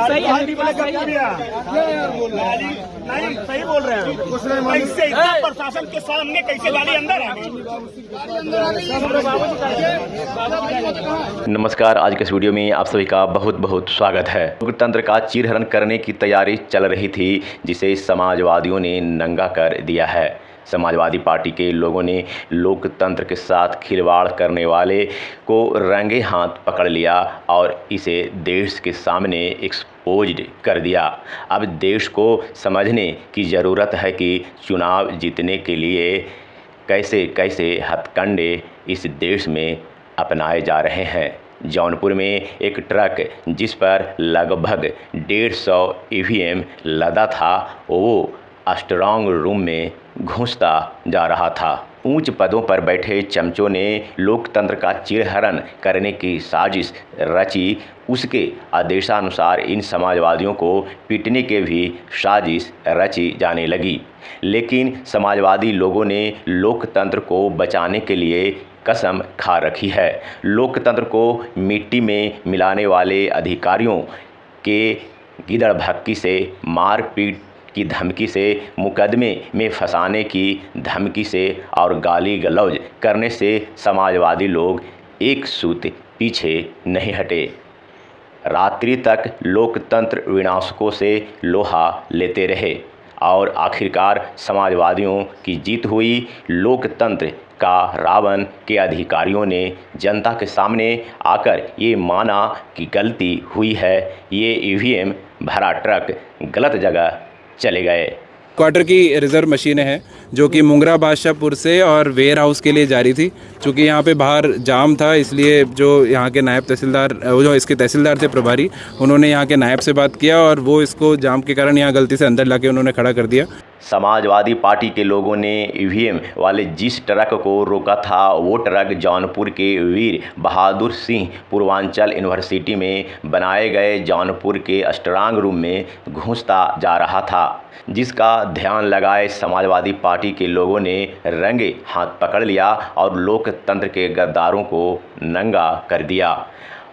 सही है, नहीं सही बोल रहे हैं। कैसे इतना प्रशासन के सामने कैसे गाड़ी अंदर आ गई? नमस्कार, आज के इस वीडियो में आप सभी का बहुत बहुत स्वागत है। लोकतंत्र का चीरहरण करने की तैयारी चल रही थी, जिसे समाजवादियों ने नंगा कर दिया है। समाजवादी पार्टी के लोगों ने लोकतंत्र के साथ खिलवाड़ करने वाले को रंगे हाथ पकड़ लिया और इसे देश के सामने एक्सपोज्ड कर दिया। अब देश को समझने की ज़रूरत है कि चुनाव जीतने के लिए कैसे कैसे हथकंडे इस देश में अपनाए जा रहे हैं। जौनपुर में एक ट्रक जिस पर लगभग 150 ईवीएम लदा था, वो स्ट्रांग रूम में घुसता जा रहा था। ऊंच पदों पर बैठे चमचों ने लोकतंत्र का चीरहरण करने की साजिश रची। उसके आदेशानुसार इन समाजवादियों को पीटने के भी साजिश रची जाने लगी। लेकिन समाजवादी लोगों ने लोकतंत्र को बचाने के लिए कसम खा रखी है। लोकतंत्र को मिट्टी में मिलाने वाले अधिकारियों के गिदड़ भक्की से, मारपीट की धमकी से, मुकदमे में फंसाने की धमकी से और गाली गलौज करने से समाजवादी लोग एक सूत पीछे नहीं हटे। रात्रि तक लोकतंत्र विनाशकों से लोहा लेते रहे और आखिरकार समाजवादियों की जीत हुई। लोकतंत्र का रावण के अधिकारियों ने जनता के सामने आकर ये माना कि गलती हुई है। ये ईवीएम भरा ट्रक गलत जगह चले गए। क्वार्टर की रिजर्व मशीनें हैं जो कि मुंगरा बादशाहपुर से और वेयर हाउस के लिए जारी थी। चूँकि यहाँ पे बाहर जाम था, इसलिए जो यहाँ के नायब तहसीलदार, जो इसके तहसीलदार थे प्रभारी, उन्होंने यहाँ के नायब से बात किया और वो इसको जाम के कारण यहाँ गलती से अंदर लाके उन्होंने खड़ा कर दिया। समाजवादी पार्टी के लोगों ने ईवीएम वाले जिस ट्रक को रोका था, वो ट्रक जौनपुर के वीर बहादुर सिंह पूर्वांचल यूनिवर्सिटी में बनाए गए जौनपुर के स्ट्रांग रूम में घुसता जा रहा था, जिसका ध्यान लगाए समाजवादी पार्टी के लोगों ने रंगे हाथ पकड़ लिया और लोकतंत्र के गद्दारों को नंगा कर दिया।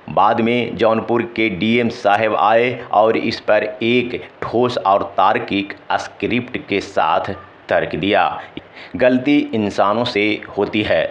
बाद में जौनपुर के डीएम साहब आए और इस पर एक ठोस और तार्किक स्क्रिप्ट के साथ तर्क दिया। गलती इंसानों से होती है,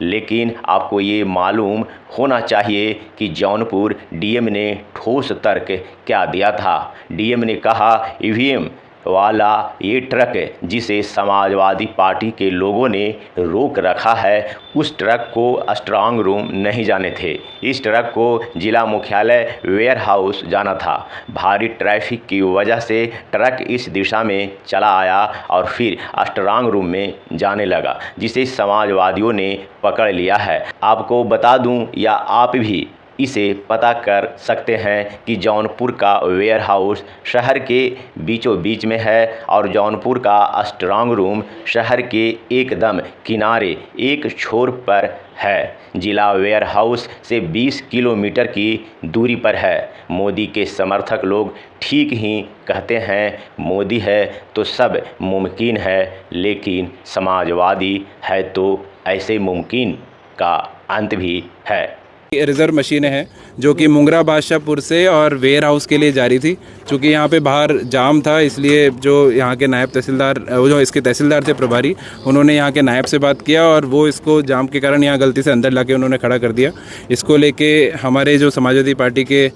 लेकिन आपको ये मालूम होना चाहिए कि जौनपुर डीएम ने ठोस तर्क क्या दिया था। डीएम ने कहा, ईवीएम वाला ये ट्रक जिसे समाजवादी पार्टी के लोगों ने रोक रखा है, उस ट्रक को स्ट्रांग रूम नहीं जाने थे। इस ट्रक को जिला मुख्यालय वेयर हाउस जाना था। भारी ट्रैफिक की वजह से ट्रक इस दिशा में चला आया और फिर स्ट्रांग रूम में जाने लगा, जिसे समाजवादियों ने पकड़ लिया है। आपको बता दूं, या आप भी इसे पता कर सकते हैं कि जौनपुर का वेयर हाउस शहर के बीचों बीच में है और जौनपुर का स्ट्रांग रूम शहर के एकदम किनारे एक छोर पर है। जिला वेयर हाउस से 20 किलोमीटर की दूरी पर है। मोदी के समर्थक लोग ठीक ही कहते हैं, मोदी है तो सब मुमकिन है, लेकिन समाजवादी है तो ऐसे मुमकिन का अंत भी है। रिजर्व मशीनें हैं जो कि मुंगरा बादशाहपुर से और वेयर हाउस के लिए जारी थी। चूँकि यहाँ पे बाहर जाम था, इसलिए जो यहाँ के नायब तहसीलदार, जो इसके तहसीलदार थे प्रभारी, उन्होंने यहाँ के नायब से बात किया और वो इसको जाम के कारण यहाँ गलती से अंदर लाके उन्होंने खड़ा कर दिया। इसको लेके हमारे जो समाजवादी पार्टी के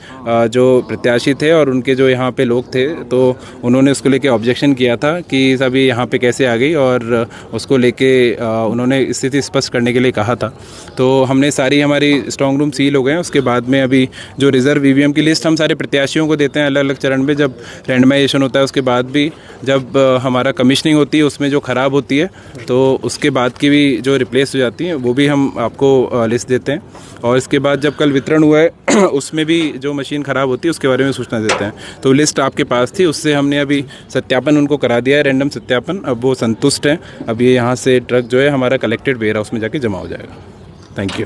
जो प्रत्याशी थे और उनके जो यहाँ पे लोग थे, तो उन्होंने उसको लेके ऑब्जेक्शन किया था कि सभी यहाँ पे कैसे आ गई, और उसको लेके उन्होंने स्थिति स्पष्ट करने के लिए कहा था। तो हमने सारी हमारी स्ट्रॉन्ग रूम सील हो गए हैं। उसके बाद में अभी जो रिजर्व ईवीएम की लिस्ट हम सारे प्रत्याशियों को देते हैं अलग अलग चरण में। जब रैंडमाइजेशन होता है उसके बाद भी, जब हमारा कमिश्निंग होती है उसमें जो ख़राब होती है, तो उसके बाद की भी जो रिप्लेस हो जाती हैं, वो भी हम आपको लिस्ट देते हैं। और इसके बाद जब कल वितरण हुआ है उसमें भी जो मशीन ख़राब होती है उसके बारे में सूचना देते हैं। तो लिस्ट आपके पास थी, उससे हमने अभी सत्यापन उनको करा दिया है, रैंडम सत्यापन। अब वो संतुष्ट हैं। अब ये यहाँ से ट्रक जो है हमारा कलेक्टेड वेयर हाउस में जाके जमा हो जाएगा। Thank you.